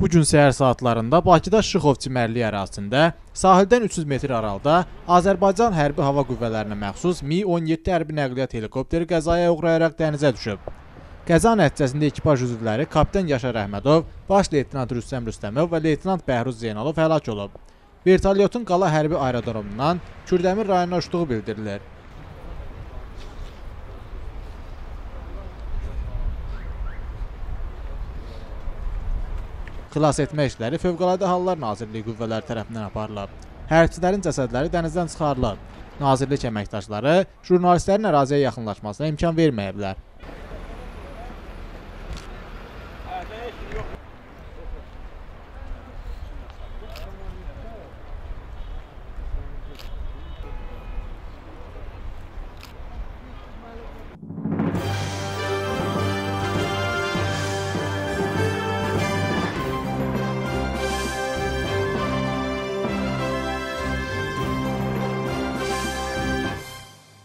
Bu gün səhər saatlarında Bakıda Şıxov çimərliyi ərazisində sahildən 300 metr aralıda Azərbaycan Hərbi Hava Qüvvələrinə məxsus Mi-17 hərbi nəqliyyat helikopteri qəzaya uğrayaraq dənizə düşüb. Qəza nəticəsində ekipaj üzvləri kapitan Yaşar Əhmədov, baş leytenant Rüstəm Rüstəmov və leytenant Bəhruz Zeynalov həlak olub. Vertolyotun Qala hərbi aerodromundan Kürdəmir rayonuna uçduğu bildirilir. Xilas etmə işləri Fövqəladə Hallar Nazirliyi qüvvələri tərəfindən aparılıb. Hərbiçilərin cəsədləri dənizdən çıxarılıb. Nazirlik əməkdaşları jurnalistlərin əraziyə yaxınlaşmasına imkan verməyiblər.